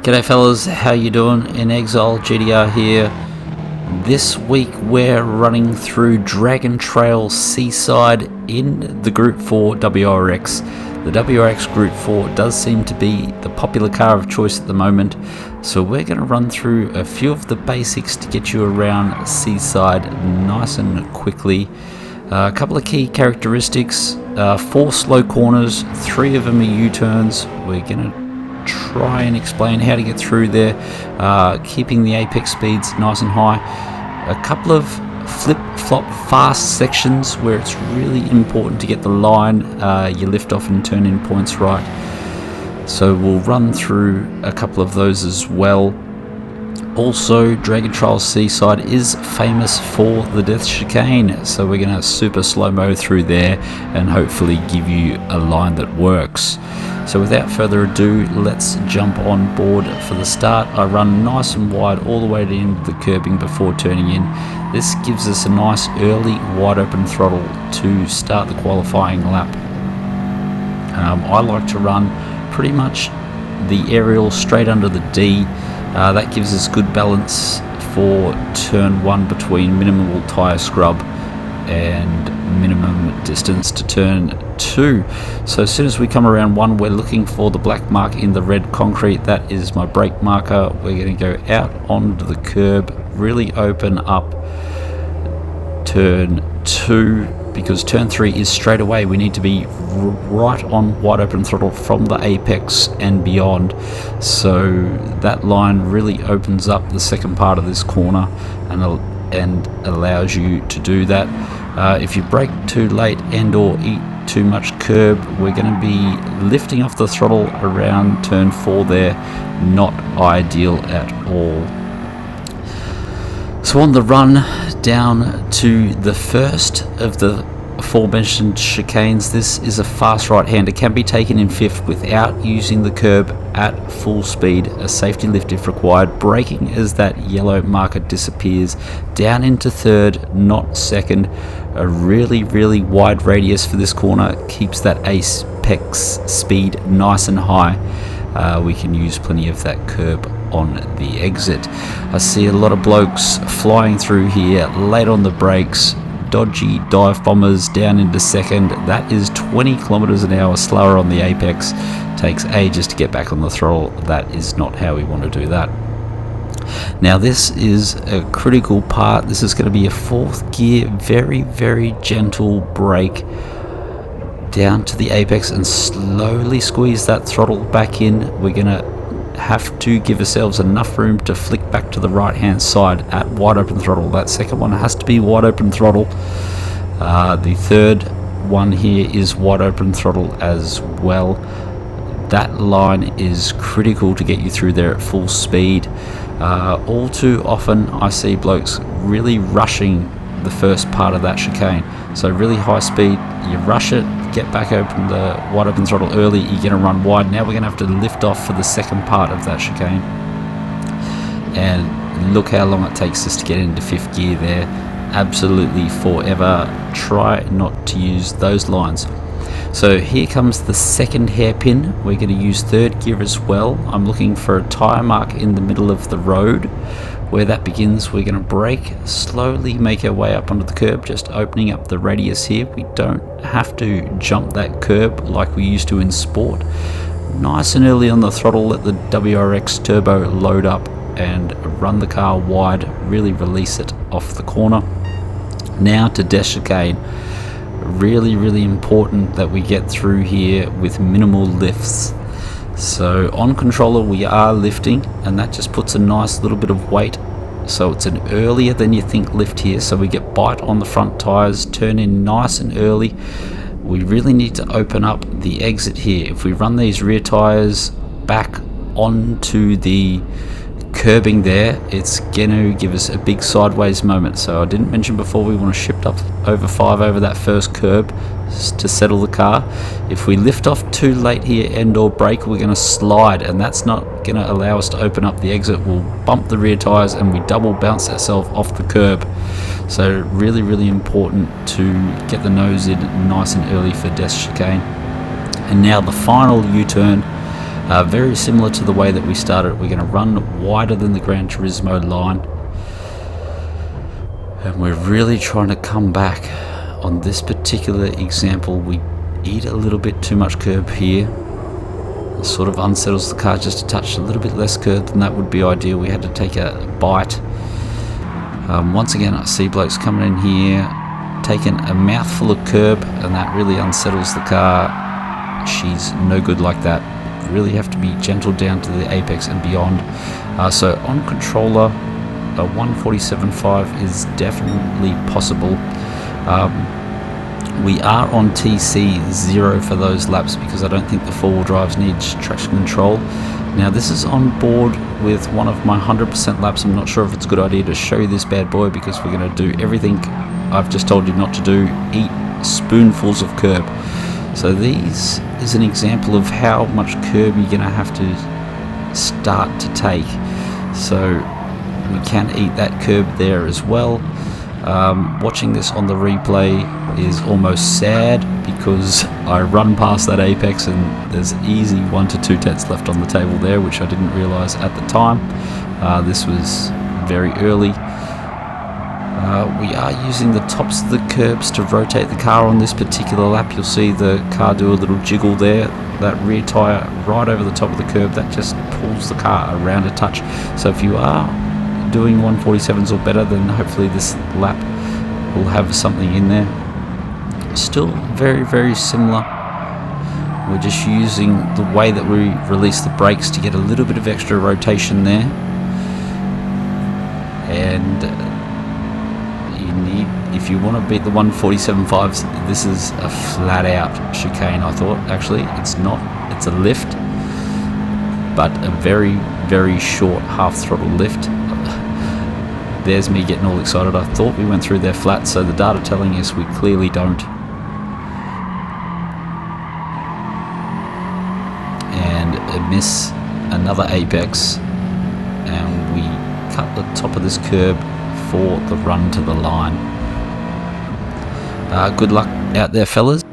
G'day fellas, how you doing? In Exile GDR here. This week we're running through Dragon Trail Seaside in the Group 4 WRX. The WRX Group 4 does seem to be the popular car of choice at the moment, so we're going to run through a few of the basics to get you around Seaside nice and quickly. A couple of key characteristics, 4 slow corners, 3 of them are U-turns. We're going to try and explain how to get through there, keeping the apex speeds nice and high. A couple of flip-flop fast sections where it's really important to get the line, your lift-off and turn-in points right. So we'll run through a couple of those as well. Also, Dragon Trail Seaside is famous for the death chicane, so we're going to super slow-mo through there and hopefully give you a line that works. So without further ado, let's jump on board. For the start, I run nice and wide all the way to the end of the curbing before turning in. This gives us a nice early wide open throttle to start the qualifying lap. I like to run pretty much the aerial straight under the D. That gives us good balance for turn 1 between minimal tyre scrub and minimum distance to turn 2. So as soon as we come around 1, we're looking for the black mark in the red concrete. That is my brake marker. We're going to go out onto the curb, really open up turn 2, because turn 3 is straight away. We need to be right on wide open throttle from the apex and beyond, so that line really opens up the second part of this corner and allows you to do that. If you brake too late and or eat too much curb, we're going to be lifting off the throttle around turn 4 there. Not ideal at all. So on the run down to the first of the aforementioned chicanes, this is a fast right-hander. Can be taken in 5th without using the curb at full speed. A safety lift if required. Braking as that yellow marker disappears. Down into 3rd, not 2nd. A really wide radius for this corner keeps that apex speed nice and high. We can use plenty of that curb on the exit. I see a lot of blokes flying through here, late on the brakes, dodgy dive bombers down into 2nd. That is 20 kilometers an hour slower on the apex. Takes ages to get back on the throttle. That is not how we want to do that. Now this is a critical part. This is going to be a 4th gear, very gentle brake down to the apex and slowly squeeze that throttle back in. We're going to have to give ourselves enough room to flick back to the right hand side at wide open throttle. That second one has to be wide open throttle. The third one here is wide open throttle as well. That line is critical to get you through there at full speed. All too often I see blokes really rushing the first part of that chicane. So really high speed, you rush it, get back open the wide open throttle early, you're going to run wide. Now we're going to have to lift off for the second part of that chicane. And look how long it takes us to get into 5th gear there. Absolutely forever. Try not to use those lines. So here comes the second hairpin. We're going to use 3rd gear as well. I'm looking for a tyre mark in the middle of the road. Where that begins, we're going to brake, slowly make our way up onto the curb, just opening up the radius here. We don't have to jump that curb like we used to in sport. Nice and early on the throttle, let the WRX turbo load up and run the car wide, really release it off the corner. Now to death chicane. Really important that we get through here with minimal lifts. So on controller we are lifting, and that just puts a nice little bit of weight, so it's an earlier than you think lift here, so we get bite on the front tires, turn in nice and early. We really need to open up the exit here. If we run these rear tires back onto the curbing there, it's going to give us a big sideways moment. So I didn't mention before, we want to shift up over 5 over that first curb to settle the car. If we lift off too late here and or brake, we're going to slide, and that's not going to allow us to open up the exit. We'll bump the rear tires and we double bounce ourselves off the curb. So really important to get the nose in nice and early for death chicane. And now the final U-turn. Very similar to the way that we started. We're going to run wider than the Gran Turismo line, and we're really trying to come back. On this particular example, we eat a little bit too much curb here. It sort of unsettles the car just a touch. A little bit less curb than that would be ideal. We had to take a bite. Once again, I see blokes coming in here, taking a mouthful of curb, and that really unsettles the car. She's no good like that. Really have to be gentle down to the apex and beyond. So on controller, a 147.5 is definitely possible. We are on TC0 for those laps because I don't think the four-wheel drives need traction control. Now this is on board with one of my 100% laps. I'm not sure if it's a good idea to show you this bad boy because we're going to do everything I've just told you not to do. Eat spoonfuls of curb. So these is an example of how much curb you're going to have to start to take. So we can eat that curb there as well. Watching this on the replay is almost sad because I run past that apex and there's easy 1 to 2 tenths left on the table there, which I didn't realize at the time. This was very early. We are using the tops of the curbs to rotate the car on this particular lap. You'll see the car do a little jiggle there. That rear tyre right over the top of the curb, that just pulls the car around a touch. So if you are doing 147s or better, then hopefully this lap will have something in there. Still very similar. We're just using the way that we release the brakes to get a little bit of extra rotation there. And you need, if you want to beat the 147.5s, this is a flat out chicane. I thought actually it's not, it's a lift, but a very short half throttle lift. There's me getting all excited. I thought we went through there flat, so the data telling us we clearly don't. And miss another apex, and we cut the top of this curb for the run to the line. Good luck out there, fellas.